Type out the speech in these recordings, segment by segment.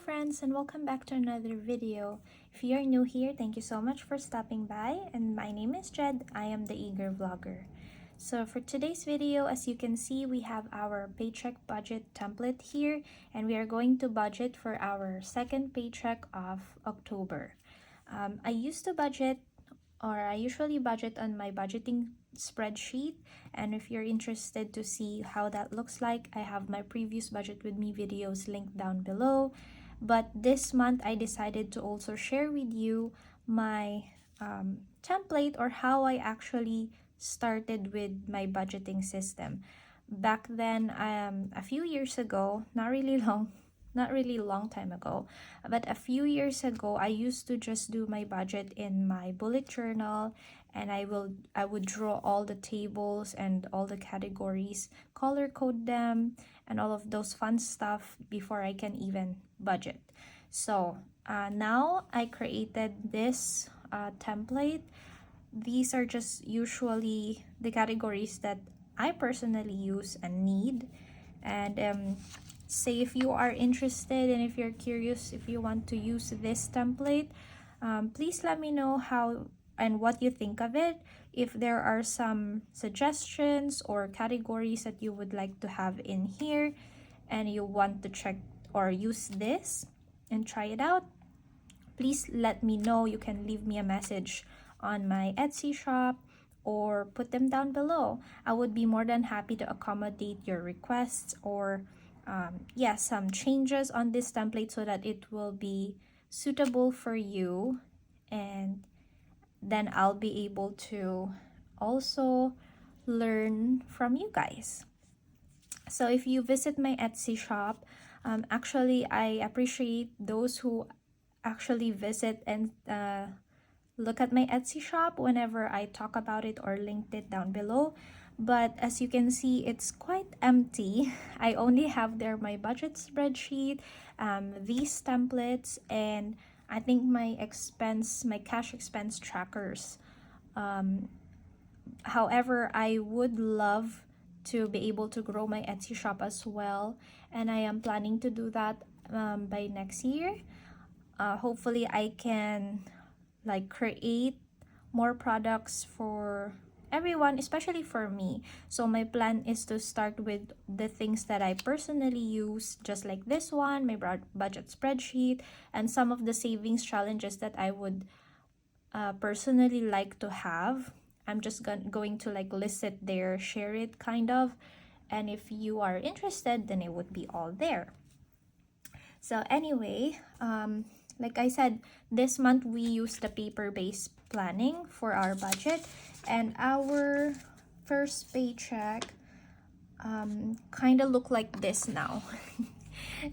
friends, and welcome back to another video. If you're new here, thank you so much for stopping by, and my name is Jed. I am the eager vlogger. So for today's video, as you can see, we have our paycheck budget template here, and we are going to budget for our second paycheck of October. I usually budget on my budgeting spreadsheet, and if you're interested to see how that looks like, I have my previous budget with me videos linked down below. But this month I decided to also share with you my template, or how I actually started with my budgeting system. Back then, a few years ago, not really long time ago, but a few years ago, I used to just do my budget in my bullet journal, and I would draw all the tables and all the categories, color code them, and all of those fun stuff before I can even budget. So now I created this template. These are just usually the categories that I personally use and need. And say if you are interested and if you're curious, if you want to use this template, please let me know how and what you think of it. If there are some suggestions or categories that you would like to have in here and you want to check or use this and try it out, please let me know. You can leave me a message on my Etsy shop or put them down below. I would be more than happy to accommodate your requests or some changes on this template so that it will be suitable for you, and then I'll be able to also learn from you guys. So if you visit my Etsy shop, actually I appreciate those who actually visit and look at my Etsy shop whenever I talk about it or linked it down below. But as you can see, it's quite empty. I only have there my budget spreadsheet, these templates, and I think my cash expense trackers. However, I would love to be able to grow my Etsy shop as well, and I am planning to do that by next year. Hopefully I can create more products for everyone, especially for me. So my plan is to start with the things that I personally use, just like this one, my budget spreadsheet, and some of the savings challenges that I would personally like to have. I'm just going to list it there, share it kind of, and if you are interested, then it would be all there. So anyway, like I said, this month we use the paper-based planning for our budget, and our first paycheck kind of look like this now.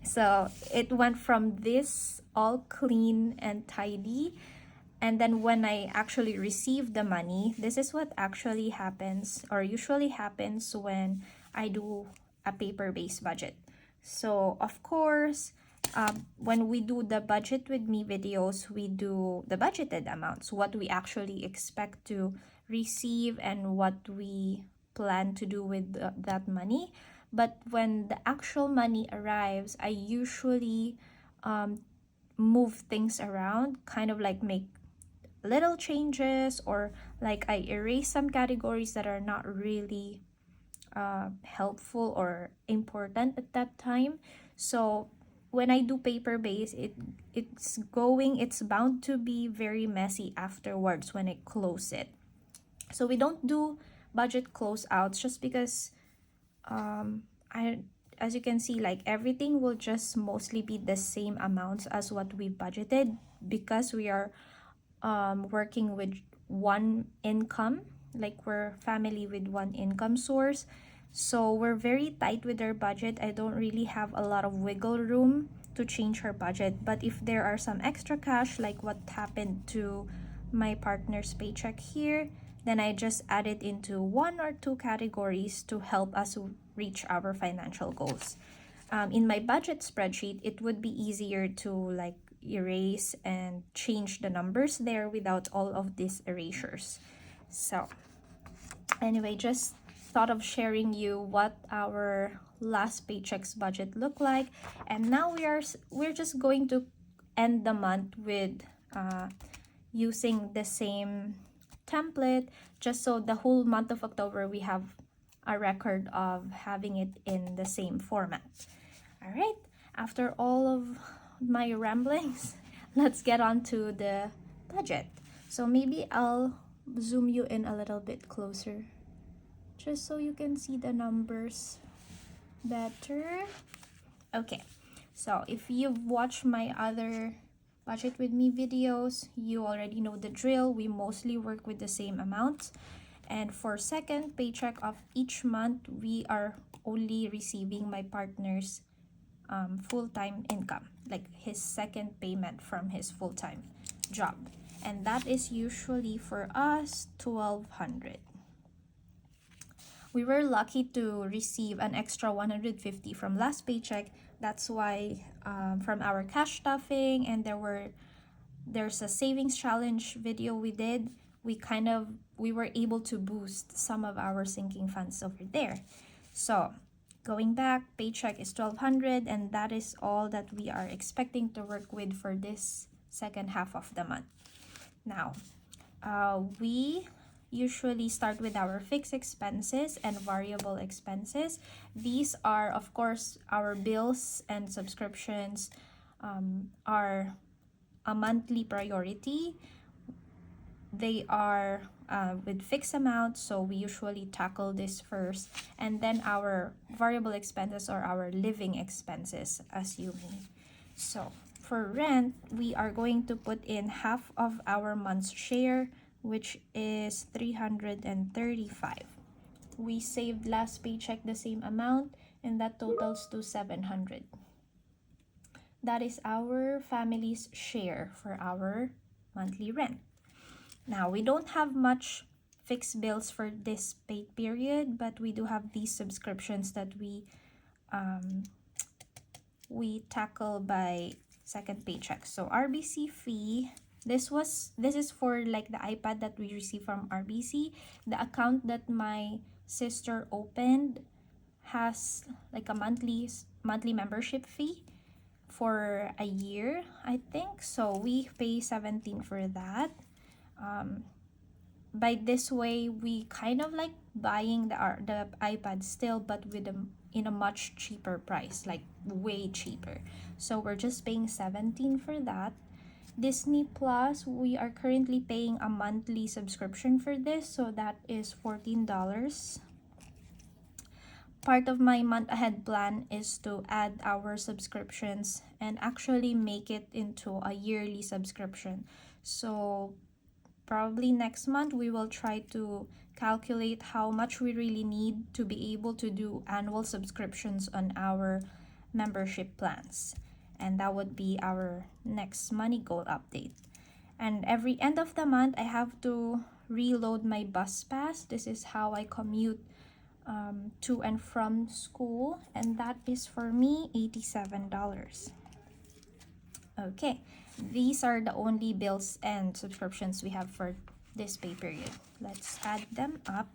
So it went from this all clean and tidy, and then when I actually received the money, this is what actually happens or usually happens when I do a paper-based budget. So of course, when we do the budget with me videos, we do the budgeted amounts, what we actually expect to receive and what we plan to do with that money. But when the actual money arrives, I usually move things around, kind of make little changes, or I erase some categories that are not really helpful or important at that time. So when I do paper-based, it's bound to be very messy afterwards when I close it. So we don't do budget closeouts just because as you can see, everything will just mostly be the same amounts as what we budgeted, because we are working with one income, we're family with one income source. So we're very tight with our budget. I don't really have a lot of wiggle room to change her budget. But if there are some extra cash, like what happened to my partner's paycheck here, then I just add it into one or two categories to help us reach our financial goals. In my budget spreadsheet, it would be easier to erase and change the numbers there without all of these erasures. So anyway, just thought of sharing you what our last paycheck's budget looked like. And now we're just going to end the month with using the same template, just so the whole month of October we have a record of having it in the same format. All right, after all of my ramblings, let's get on to the budget. So maybe I'll zoom you in a little bit closer, just so you can see the numbers better. Okay, so if you've watched my other budget with me videos, you already know the drill. We mostly work with the same amounts. And for second paycheck of each month, we are only receiving my partner's full-time income, like his second payment from his full-time job. And that is usually for us $1,200. We were lucky to receive an extra $150 from last paycheck. That's why from our cash stuffing, and there's a savings challenge video we did, we were able to boost some of our sinking funds over there. So going back, paycheck is $1,200, and that is all that we are expecting to work with for this second half of the month. Now, we usually start with our fixed expenses and variable expenses. These are, of course, our bills and subscriptions are a monthly priority. They are with fixed amounts, so we usually tackle this first, and then our variable expenses or our living expenses, as you may. So for rent, we are going to put in half of our month's share, which is $335. We saved last paycheck the same amount, and that totals to $700. That is our family's share for our monthly rent. Now, we don't have much fixed bills for this pay period, but we do have these subscriptions that we tackle by second paycheck. So RBC fee, this is for like the iPad that we receive from RBC. The account that my sister opened has like a monthly membership fee for a year, I think. So we pay $17 for that. By this way, we kind of like buying the iPad still, but in a much cheaper price, like way cheaper. So we're just paying $17 for that. Disney Plus, we are currently paying a monthly subscription for this, so that is $14. Part of my month ahead plan is to add our subscriptions and actually make it into a yearly subscription. So probably next month we will try to calculate how much we really need to be able to do annual subscriptions on our membership plans. And that would be our next money goal update. And every end of the month, I have to reload my bus pass. This is how I commute to and from school, and that is for me $87. Okay, these are the only bills and subscriptions we have for this pay period. Let's add them up.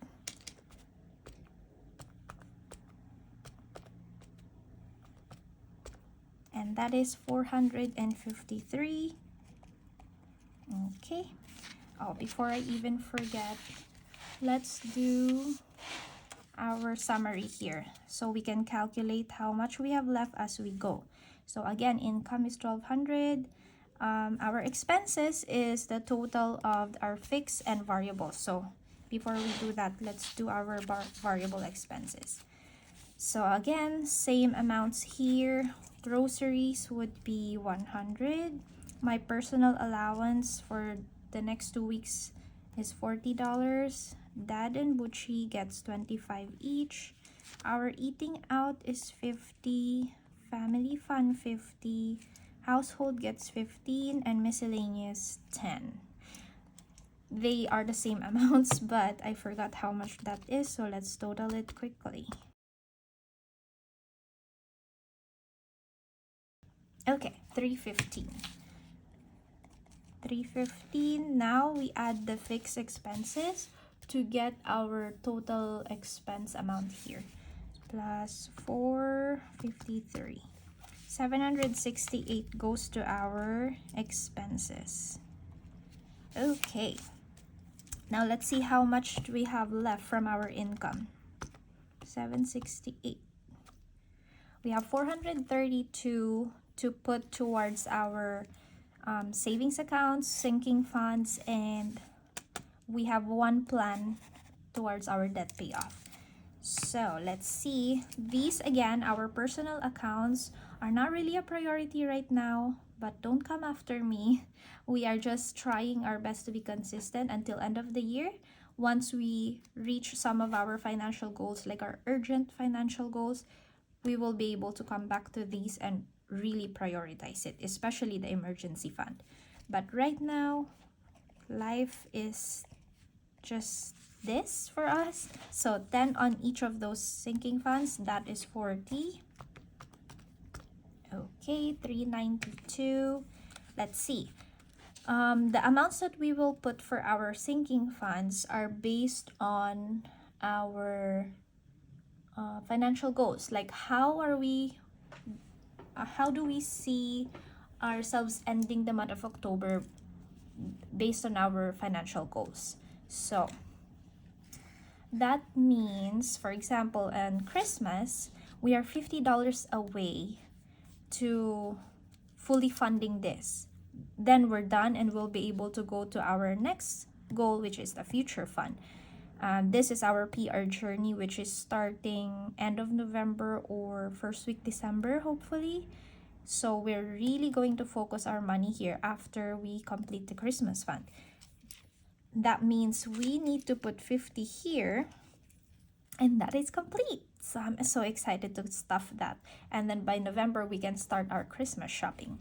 And that is $453. Okay. Oh, before I even forget, let's do our summary here so we can calculate how much we have left as we go. So again, income is $1,200. Our expenses is the total of our fixed and variable. So before we do that, let's do our variable expenses. So again, same amounts here. Groceries would be $100. My personal allowance for the next 2 weeks is $40. Dad and Bucci gets $25 each. Our eating out is $50. Family fun $50. Household gets $15, and miscellaneous $10. They are the same amounts, but I forgot how much that is, so let's total it quickly. Okay, $315. $315. Now we add the fixed expenses. to get our total expense amount here. Plus 453. 768 goes to our expenses. Okay. Now let's see how much do we have left from our income. 768. We have 432 to put towards our savings accounts, sinking funds, and we have one plan towards our debt payoff. So let's see. These again, our personal accounts are not really a priority right now, but don't come after me. We are just trying our best to be consistent until end of the year. Once we reach some of our financial goals, like our urgent financial goals, we will be able to come back to these and really prioritize it, especially the emergency fund. But right now, life is just this for us. So 10 on each of those sinking funds, that is 40. Okay, 392. Let's see. The amounts that we will put for our sinking funds are based on our financial goals. Like how do we see ourselves ending the month of October based on our financial goals? So that means, for example, on Christmas, we are $50 away to fully funding this. Then we're done and we'll be able to go to our next goal, which is the future fund. This is our PR journey, which is starting end of November or first week December, hopefully. So we're really going to focus our money here after we complete the Christmas fund. That means we need to put 50 here, and that is complete. So I'm so excited to stuff that. And then by November, we can start our Christmas shopping.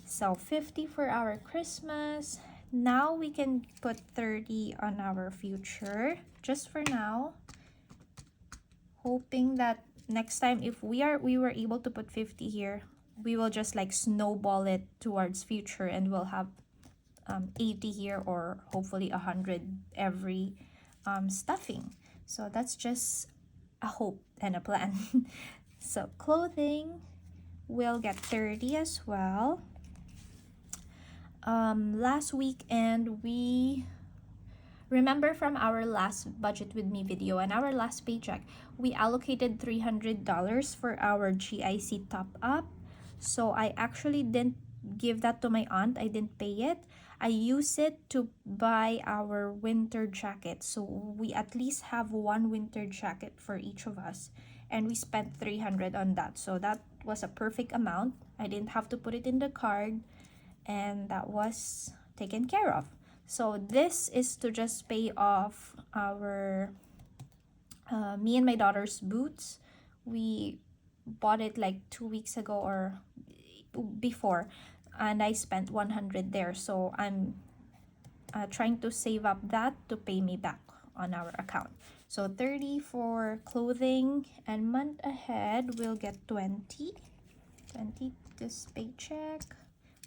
So 50 for our Christmas. Now we can put 30 on our future, just for now. Hoping that next time, if we were able to put 50 here, we will just like snowball it towards future, and we'll have 80 here, or hopefully 100 every stuffing. So that's just a hope and a plan. So clothing will get 30 as well. Last weekend, we remember from our last budget with me video and our last paycheck, we allocated $300 for our GIC top up. So I actually didn't give that to my aunt. I didn't pay it. I use it to buy our winter jacket. So we at least have one winter jacket for each of us. And we spent $300 on that. So that was a perfect amount. I didn't have to put it in the card. And that was taken care of. So this is to just pay off our, me and my daughter's boots. We bought it like 2 weeks ago or before, and I spent 100 there. So I'm trying to save up that to pay me back on our account. So 30 for clothing, and month ahead we'll get 20 this paycheck.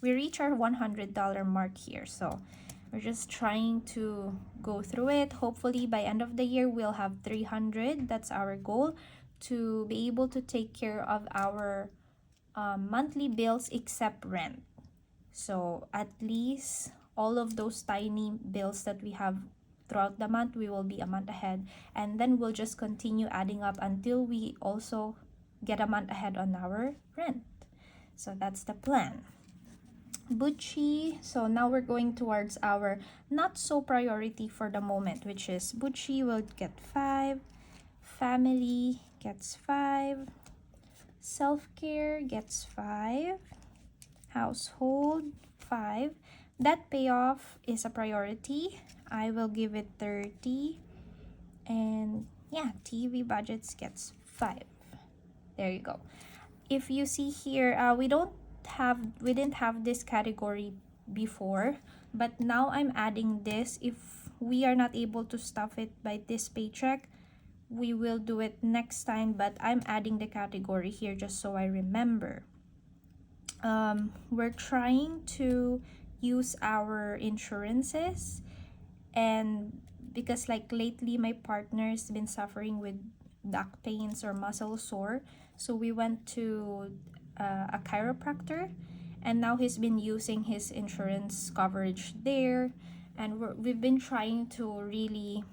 We reach our $100 mark here, so we're just trying to go through it. Hopefully by end of the year we'll have 300. That's our goal, to be able to take care of our monthly bills except rent. So at least all of those tiny bills that we have throughout the month, we will be a month ahead, and then we'll just continue adding up until we also get a month ahead on our rent. So that's the plan. Bucci, so now we're going towards our not so priority for the moment, which is Bucci will get 5, family gets 5, self-care gets 5, household 5. That payoff is a priority. I will give it 30, and yeah, TV budgets gets 5. There you go. If you see here, we didn't have this category before, but now I'm adding this. If we are not able to stuff it by this paycheck, we will do it next time, but I'm adding the category here just so I remember. We're trying to use our insurances, and because like lately my partner's been suffering with back pains or muscle sore, so we went to a chiropractor, and now he's been using his insurance coverage there, and we've been trying to really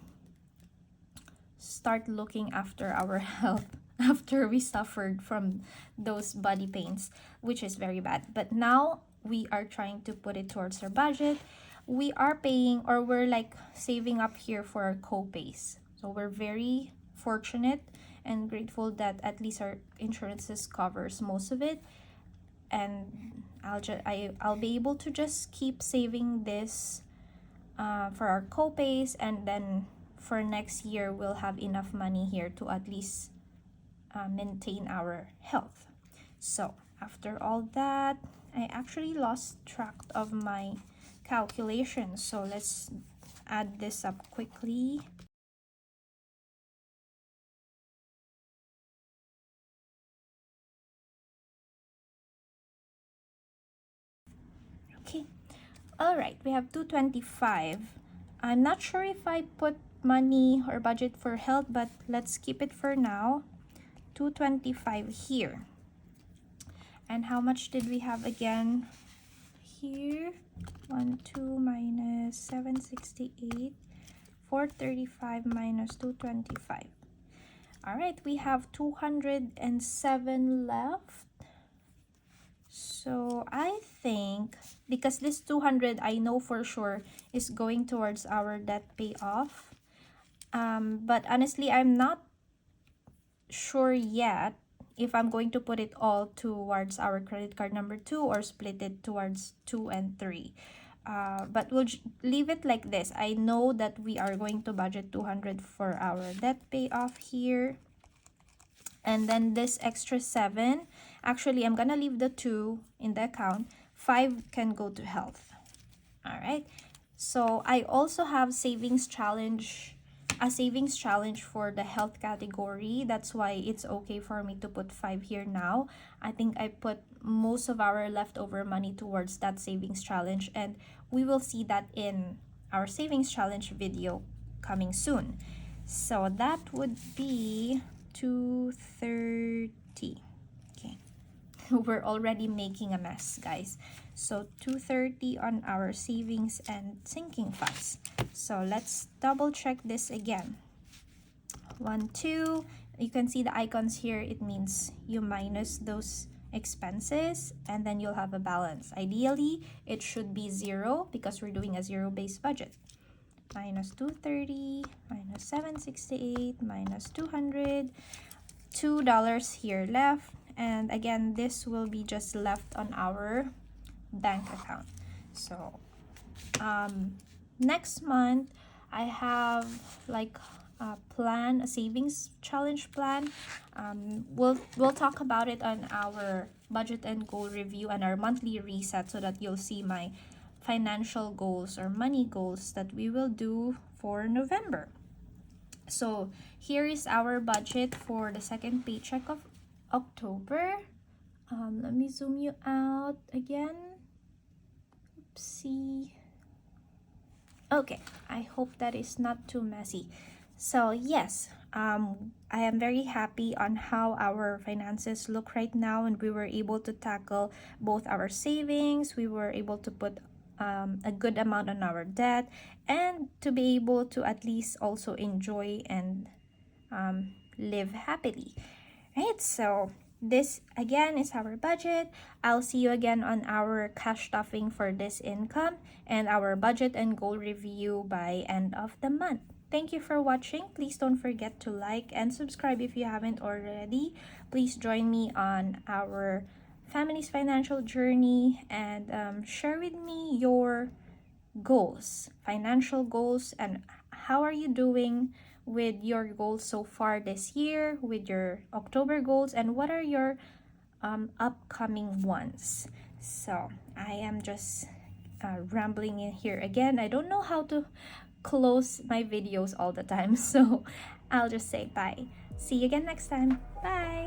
start looking after our health after we suffered from those body pains, which is very bad. But now we are trying to put it towards our budget. We are paying, or we're like saving up here for our co-pays. So we're very fortunate and grateful that at least our insurances covers most of it. And I'll be able to just keep saving this for our co-pays, and then for next year we'll have enough money here to at least maintain our health. So after all that, I actually lost track of my calculations, so let's add this up quickly. Okay, all right, we have 225. I'm not sure if I put money or budget for health, but let's keep it for now. 225 here. And how much did we have again here? 1 2 minus 768, 435 minus 225. All right, we have 207 left. So I think, because this 200 I know for sure is going towards our debt payoff, but honestly I'm not sure yet if I'm going to put it all towards our credit card number 2 or split it towards 2 and 3. But we'll leave it like this. I know that we are going to budget 200 for our debt payoff here. And then this extra 7, actually I'm gonna leave the 2 in the account. 5 can go to health. All right, so I also have savings challenge, a savings challenge for the health category. That's why it's okay for me to put 5 here now. I think I put most of our leftover money towards that savings challenge, and we will see that in our savings challenge video coming soon. So that would be 230. Okay, we're already making a mess, guys. So 230 on our savings and sinking funds. So let's double check this again. 1 2, you can see the icons here. It means you minus those expenses and then you'll have a balance. Ideally it should be 0 because we're doing a zero-based budget. Minus 230 minus 768 minus 200, $2 here left, and again this will be just left on our bank account. So next month I have like a plan, a savings challenge plan. We'll talk about it on our budget and goal review and our monthly reset, so that you'll see my financial goals or money goals that we will do for November. So here is our budget for the second paycheck of October. Let me zoom you out again. Oopsie. Okay, I hope that is not too messy. So yes, I am very happy on how our finances look right now, and we were able to tackle both our savings. We were able to put a good amount on our debt, and to be able to at least also enjoy and live happily, right? So this again is our budget. I'll see you again on our cash stuffing for this income and our budget and goal review by end of the month. Thank you for watching. Please don't forget to like and subscribe if you haven't already. Please join me on our family's financial journey, and share with me your goals, financial goals, and how are you doing with your goals so far this year, with your October goals, and what are your upcoming ones. So I am just rambling in here again. I don't know how to close my videos all the time, so I'll just say bye. See you again next time. Bye.